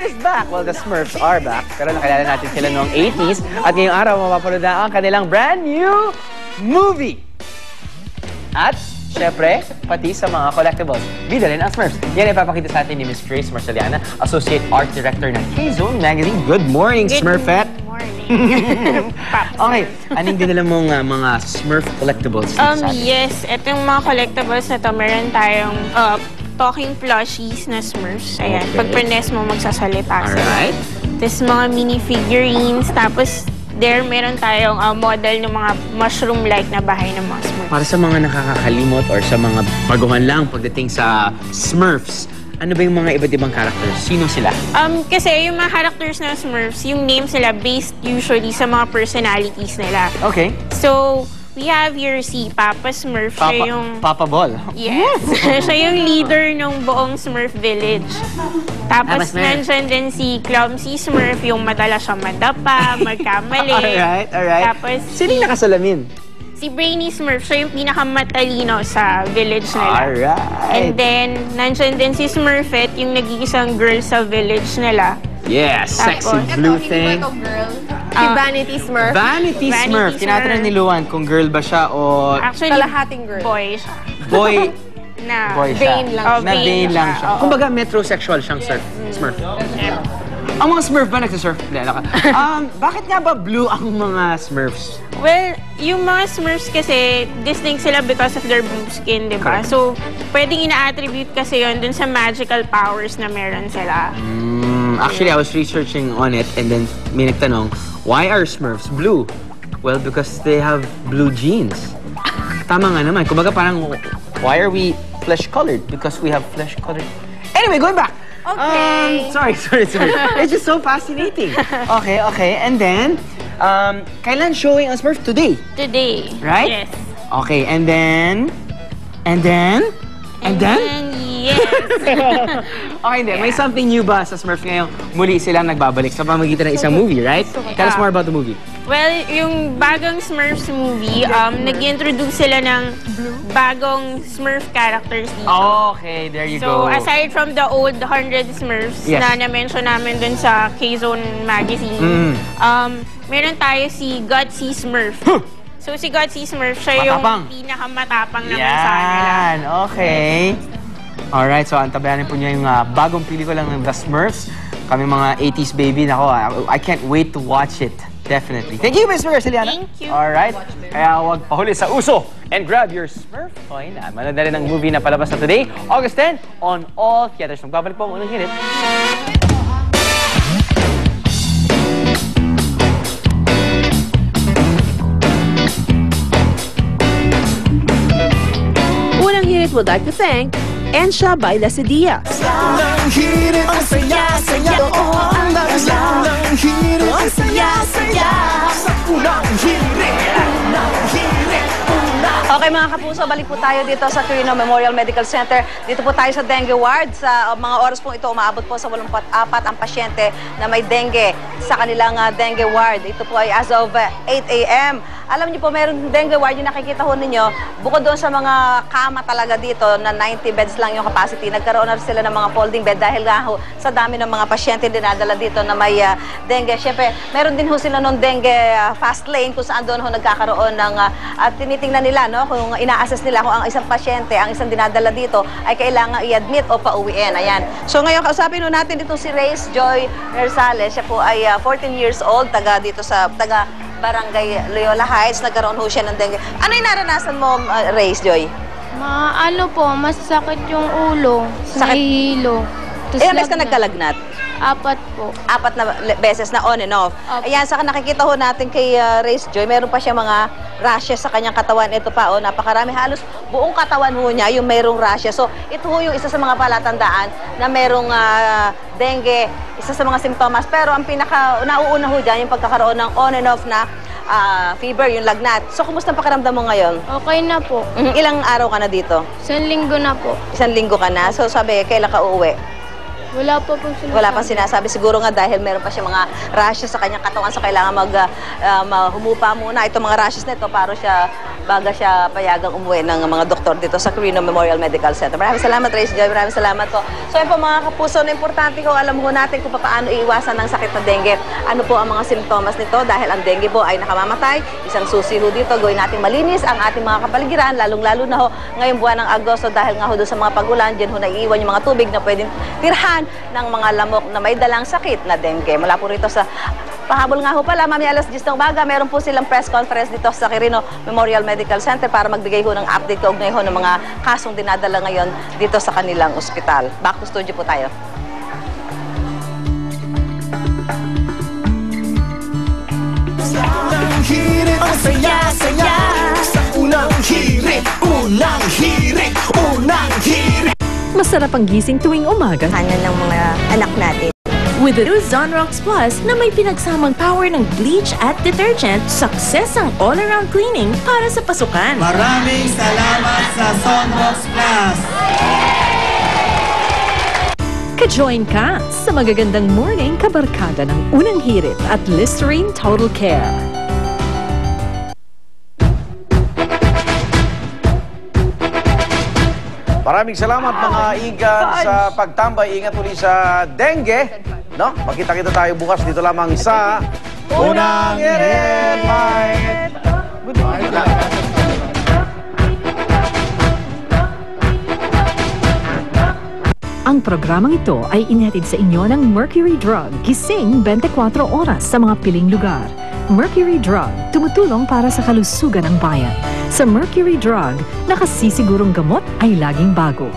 is back. Well, the Smurfs are back. Pero nakilala natin sila noong 80s. At ngayong araw, mapapanood na ang kanilang brand new movie. At, syempre, pati sa mga collectibles. Bida rin ang Smurfs. Yan ay papakita sa atin ni Miss Grace Marceliana, Associate Art Director ng K-Zone Magazine. Good morning, Smurfette! Good morning. Okay, anong dinala mong mga Smurf collectibles? Yes, ito yung mga collectibles na to. Meron tayong talking plushies na Smurfs. Ayan, Okay. pag prines mo, magsasalita sila. Alright. Tapos mga mini figurines. Tapos, meron tayong model ng mga mushroom-like na bahay ng mga Smurfs. Para sa mga nakakakalimot or sa mga baguhan lang pagdating sa Smurfs, ano ba yung mga iba't ibang characters? Sino sila? Kasi yung mga characters ng Smurfs, yung names nila based usually sa mga personalities nila. Okay. So, we have here si Papa Smurf. Siya yung... Papa Ball. Yes. Siya yung leader ng buong Smurf Village. Tapos, nandyan din si Clumsy Smurf, yung madalas siya madapa, magkamali. Alright. Tapos, Sino yung nakasalamin? si Brainy Smurf, siya yung pinakamatalino sa village nila. Alright. And then, nandyan din si Smurfette, yung nag-iisang girl sa village nila. Yes, sexy Tapos, blue Hindi thing. ba ito girl? Si Vanity Smurf? Vanity Smurf. Smurf. Tinatanong ni Luan kung girl ba siya o Actually, Kalahating girl. boy siya. boy. Na, Boy siya. Vain lang. Oh, Na vain lang siya. Oo. Kumbaga metrosexual siyang Smurf. Ang mga Smurf ba nagsisurf? Hindi, bakit nga ba blue ang mga Smurfs? Well, yung mga Smurfs kasi, distinct sila because of their blue skin, di ba? Correct. So, pwedeng ina-attribute kasi yon dun sa magical powers na meron sila. Actually, I was researching on it and then may nagtanong, why are Smurfs blue? Well, because they have blue genes. Tama nga naman. Kumbaga parang, why are we flesh-colored? Because we have flesh-colored. Anyway, going back. Okay. Sorry. It's just so fascinating. Okay. And then, kailan showing ang Smurf? Today. Today. Right? Yes. Okay, and then? And yes. Okay, hindi. May something new ba sa Smurf ngayong muli silang nagbabalik sa pamamagitan ng isang movie, right? Tell us more about the movie. Well, yung bagong Smurfs movie, nag-introduce sila ng bagong Smurf characters dito. Okay, there you So, go. aside from the old 100 Smurfs Yes. na na-mention namin dun sa K-Zone Magazine, meron tayo si Gutsy Smurf. So, si Gutsy Smurf, siya Matapang. yung pinakamatapang naman sa kanila. Yan, okay. Alright, so antabayanin po niya yung bagong pelikula ng The Smurfs. Kami mga 80s baby, nako, I can't wait to watch it. Definitely. Thank you, Ms. Marceliana. Thank you. Alright, kaya huwag pahuli sa uso and grab your Smurf toy na. Manood na rin ang movie na palabas na today, August 10, on all theaters. Magbabalik po ang unang hinit. Unang hirit would like to thank Ensha by Lacedia. Unang hirit, ang saya-saya doon. Unang hirit, ang saya-saya. Sa unang hirit, unang hirit, unang. Okay mga kapuso, balik po tayo dito sa Quirino Memorial Medical Center. Dito po tayo sa dengue ward. Sa mga oras po ito, umaabot po sa 84 ang pasyente na may dengue sa kanilang dengue ward. Ito po ay as of 8 a.m. Alam niyo po, meron dengue ward yung nakikita ho ninyo. Bukod doon sa mga kama talaga dito na 90 beds lang yung capacity, nagkaroon na sila ng mga folding bed dahil nga ho sa dami ng mga pasyente dinadala dito na may dengue. Siyempre, meron din ho sila ng dengue fast lane kung saan doon ho nagkakaroon ng at tinitingnan nila, no, kung ina-assess nila kung ang isang pasyente, ang isang dinadala dito ay kailangan i-admit o pauwiin. Ayan. So ngayon, kausapin ho natin itong si Race Joy Nersales. Siya po ay 14 years old, taga Barangay Loyola Heights. Nagkaroon ho siya ng dengue. Ano yung naranasan mo, Race Joy? Masakit yung ulo. Nahihilo. Ilang beses ka nagkalagnat? 4 po. 4 na beses na on and off. Opo. Ayan, saka nakikita ho natin kay Race Joy, meron pa siya mga rashes sa kanyang katawan. Ito pa, napakarami. Halos buong katawan ho niya yung mayroong rashes. So, ito ho yung isa sa mga palatandaan na mayroong dengue, isa sa mga simptomas. Pero ang nauuna ho dyan, yung pagkakaroon ng on and off na fever, yung lagnat. So, kumusta ang pakiramdam mo ngayon? Okay na po. Ilang araw ka na dito? 1 linggo na po. 1 linggo ka na. So, sabi, kailan ka uuwi? Wala pa pong sinasabi. Wala pang sinasabi. Siguro nga dahil meron pa siya mga rashes sa kanyang katawan, so kailangan humupa muna. Itong mga rashes na ito, baga siya payagang umuwi ng mga doktor dito sa Quirino Memorial Medical Center. Maraming salamat, Race Joy. Maraming salamat po. So yun po mga kapuso, na importante kung alam mo natin kung paano iiwasan ng sakit na dengue. Ano po ang mga simptomas nito? Dahil ang dengue po ay nakamamatay. Isang susi ho dito, gawin natin malinis ang ating mga kapaligiran, lalong-lalo na ho ngayong buwan ng Agosto dahil nga ho doon sa mga pagulan, dyan ho naiiwan yung mga tubig na pwedeng tirhan ng mga lamok na may dalang sakit na dengue. Mula po rito sa pahabol nga ho pala, mamaya alas 10 ng umaga, meron po silang press conference dito sa Quirino Memorial Medical Center para magbigay ho ng update kaugnay ho ng mga kasong dinadala ngayon dito sa kanilang ospital. Back to studio po tayo. Unang hirit, ang saya-saya. Sa unang hirit, unang hirit, unang hirit. Masarap ang gising tuwing umaga Kanan ng mga anak natin. with the new Zonrox Plus na may pinagsamang power ng bleach at detergent. Success ang all-around cleaning para sa pasukan. Maraming salamat sa Zonrox Plus! Ka-join ka sa magagandang morning kabarkada ng Unang Hirit at Listerine Total Care. Maraming salamat mga igan sa pagtambay. Ingat ulit sa dengue. No? Magkita-kita tayo bukas dito lamang sa Unang Hirit. Bye! Ang programang ito ay inihatid sa inyo ng Mercury Drug. Gising 24 oras sa mga piling lugar. Mercury Drug, tumutulong para sa kalusugan ng bayan. Sa Mercury Drug, nakasisigurong gamot ay laging bago.